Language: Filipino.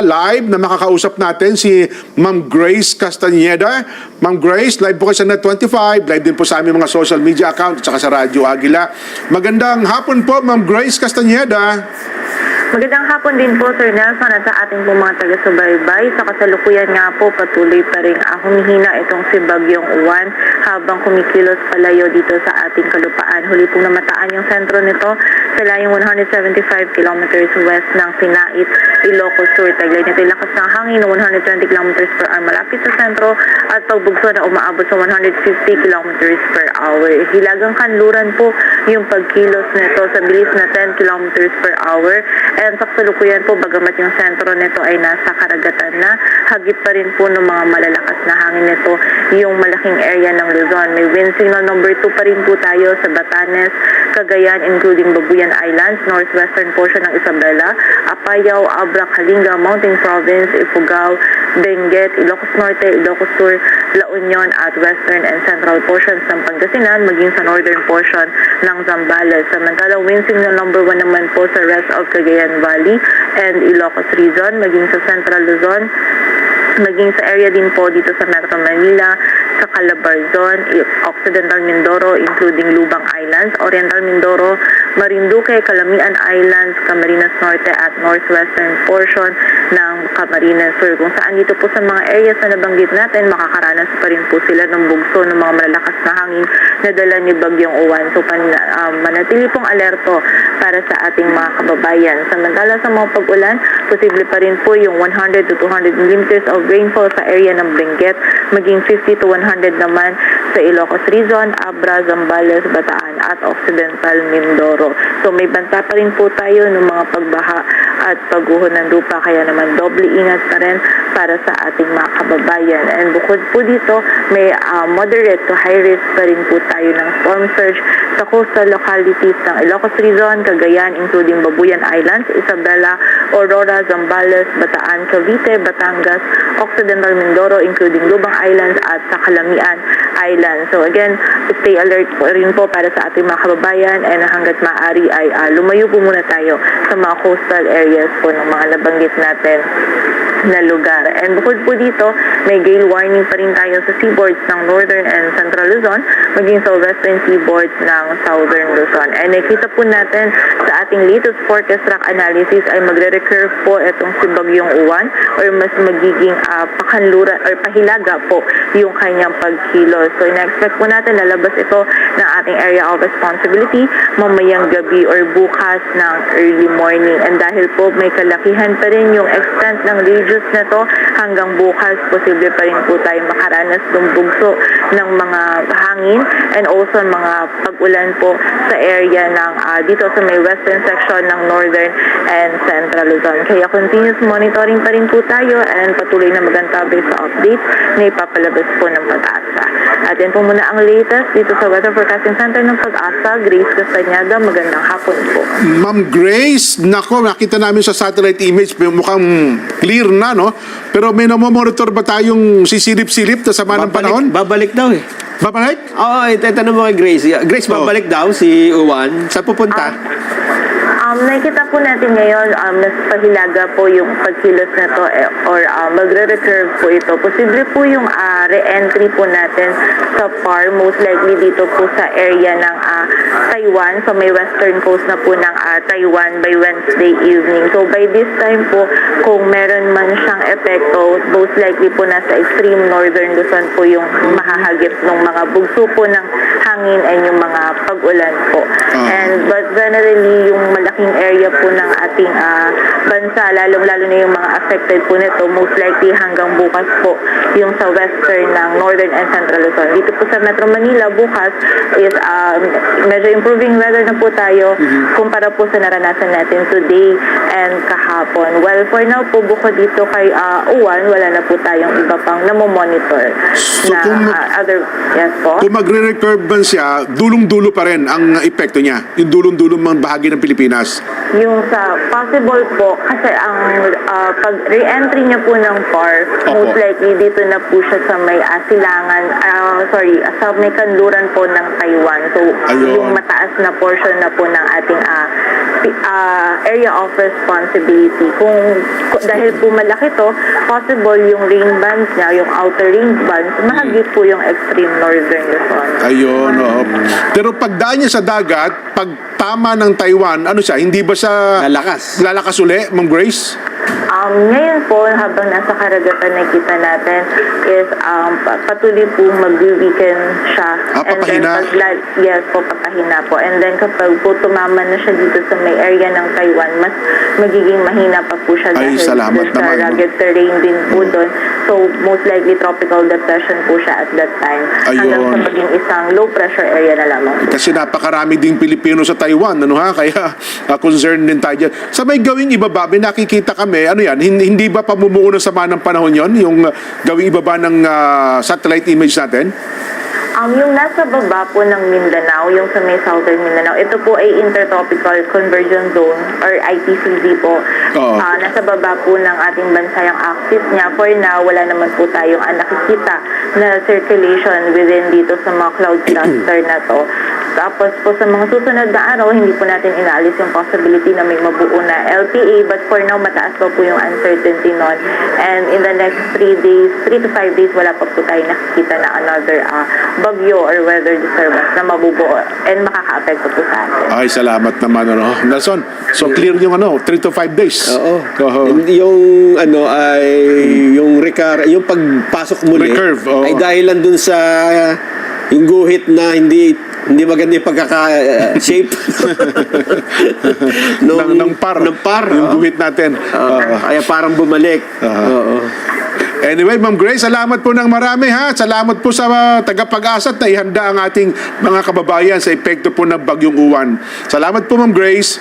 Live na makakausap natin si Ma'am Grace Castañeda. Ma'am Grace, live po kayo sa Net25, live din po sa aming mga social media account at saka sa Radyo Agila. Magandang hapon po, Ma'am Grace Castañeda. Magandang hapon din po, Sir Nelson, at sa ating pong mga taga-subaybay. Sa kasalukuyan nga po, patuloy pa rin humihina itong si Bagyong Uwan habang kumikilos palayo dito sa ating kalupaan. Huli pong namataan yung sentro nito sa layong 175 kilometers west ng Sinait, Ilocos Sur. Taglay nito yung lakas ng hangin ng 120 kilometers per hour malapit sa sentro at pagbugso na umaabot sa 150 kilometers per hour. Hilagang kanluran po yung pagkilos nito sa bilis na 10 kilometers per hour. And sa kasalukuyan po, bagamat yung sentro nito ay nasa karagatan na, hagip pa rin po ng mga malalakas na hangin nito yung malaking area ng Luzon. May wind signal number 2 pa rin po tayo sa Batanes, Cagayan, including Babuyan Islands, northwestern portion ng Isabela, Apayao, Abra, Kalinga, Mountain Province, Ifugao, Benguet, Ilocos Norte, Ilocos Sur, La Union at western and central portions ng Pangasinan, maging sa northern portion ng Zambales. Samantala, wind signal number 1 naman po sa rest of Cagayan Valley and Ilocos Region, maging sa Central Luzon, maging sa area din po dito sa Metro Manila, sa Calabarzon, Occidental Mindoro, including Lubang Islands, Oriental Mindoro, Marinduque, Calamian Islands, Camarines Norte at northwestern portion ng Camarines Sur. Kung saan dito po sa mga areas na nabanggit natin, makakaranas pa rin po sila ng bugso ng mga malalakas na hangin na dala ni Bagyong Uwan. So manatili pong alerto para sa ating mga kababayan. Samantala sa mga pag-ulan, posible pa rin po yung 100 to 200 millimeters of rainfall sa area ng Benguet, maging 50 to 100 naman sa Ilocos Region, Abra, Zambales, Bataan at Occidental Mindoro. So may banta pa rin po tayo ng mga pagbaha at pagguho ng lupa, kaya naman doble ingat pa rin para sa ating mga kababayan. And bukod po dito, may moderate to high risk pa rin po tayo ng storm surge sa coastal localities ng Ilocos Region, Cagayan, including Babuyan Islands, Isabela, Aurora, Zambales, Bataan, Cavite, Batangas, Occidental Mindoro, including Lubang Islands at sa Calamian Islands. So again, stay alert po rin po para sa ating mga kababayan, and hanggat maaari ay lumayo po muna tayo sa mga coastal areas po ng mga nabanggit natin na lugar. And bukod po dito, may gale warning pa rin tayo sa seaboards ng Northern and Central Luzon, maging sa western seaboards ng Southern Luzon. And nakita po natin sa ating latest forecast track analysis ay magre-recurve po itong si Bagyong Uwan, or mas magiging pakanlura or pahilaga po yung kanyang pagkilos. So ina-expect po natin lalabas ito ng ating area of responsibility mamayang gabi or bukas ng early morning. And dahil po may kalakihan pa rin yung extent ng radius na to, hanggang bukas posible pa rin po tayo makaranas ng bugso ng mga hangin and also mga pag-ulan po sa area ng dito sa may western section ng Northern and Central Luzon. Kaya continuous monitoring pa rin po tayo and patuloy na magantabay sa updates na ipapalabas po ng Pag-asa. At yan po muna ang latest dito sa Weather Forecasting Center ng Pag-asa. Grace Castañeda, magandang hapon po. Ma'am Grace, nako, nakita namin sa satellite image, mukhang clear na, no? Pero may namomonitor ba tayong sisilip-silip na sama ng panahon? Babalik daw eh. Babalik? Oo, itatanong mo kay Grace. Grace, babalik daw si Uwan. Saan pupunta? Nakikita po natin ngayon, mas pahilaga po yung pagkilos na to or magre-recurve po ito. Posible po yung re-entry po natin sa PAR, most likely dito po sa area ng Taiwan. So may western coast na po ng Taiwan by Wednesday evening. So by this time po, kung meron man siyang epekto, most likely po nasa extreme northern Luzon po yung mahahagip ng mga bugso po ng hangin and yung mga pag-ulan po. But generally, yung malaking area po ng ating bansa, lalong-lalo na yung mga affected po nito, most likely hanggang bukas po yung sa western ng Northern and Central Luzon. Dito po sa Metro Manila, bukas is medyo improving weather na po tayo kumpara po sa naranasan natin today and kahapon. Well, for now po, bukod dito kay Uwan, wala na po tayong iba pang namomonitor So na other, yes po. Kung magre-recurve man siya, dulong-dulo pa pa rin ang epekto niya, yung dulong-dulong mga bahagi ng Pilipinas. Yung sa possible po, kasi ang pag re-entry niya po ng PAR, most likely dito na po siya sa may sa may kanluran po ng Taiwan. So, Ayun. yung mataas na portion na po ng ating area of responsibility. Dahil po malaki to, possible yung rain bands niya, yung outer range bands, mahagip po yung extreme northern Luzon. Ayun, oo. Pero pagdaan niya sa dagat, pag tama ng Taiwan, ano siya, hindi ba siya lalakas uli, Ma'am Grace? Ngayon po, habang nasa karagatan nakita natin is patuloy po mag-weekend siya. Papahina? Yes po, papahina po. And then kapag po tumama na siya dito sa may area ng Taiwan, mas magiging mahina pa po siya Ay, dahil salamat dun sa naman, no? rugged terrain din po doon. So, most likely tropical depression po siya at that time. Hanggang Ayun. sa maging isang low pressure area na lamang. Kasi napakarami ding Pilipino sa Taiwan, ano ha? Kaya concerned din tayo dyan. Sa may gawing ibaba, may nakikita kami, ano yan, hindi ba pamumuo ng sama ng panahon yon, yung gawing ibaba ng satellite image natin? Yung nasa baba po ng Mindanao, yung sa may southern Mindanao, ito po ay Intertropical Convergence Zone or ITCZ po. Oo. Nasa baba po ng ating bansa yung axis niya. For now, wala naman po tayong nakikita na circulation within dito sa mga cloud cluster na to. Tapos po sa mga susunod na araw, hindi po natin inaalis yung possibility na may mabuo na LPA, but for now, mataas pa po yung uncertainty nun. And in the next 3 to 5 days, wala pa po tayo nakikita na another bagyo or weather disturbance na mabubuo and makaka-apekto po sa atin. Ay, salamat naman, ano. Nelson, so clear yung 3 to 5 days. Oo. Oo. And yung ay yung yung pagpasok muli Recurve, oo. ay dahilan dun sa yung guhit na hindi maganda yung pagkaka-shape ng par. Yung guhit natin. Kaya parang bumalik. Oo. Anyway, Ma'am Grace, salamat po ng marami ha. Salamat po sa tagapag-asa at naihanda ang ating mga kababayan sa epekto po ng Bagyong Uwan. Salamat po, Ma'am Grace.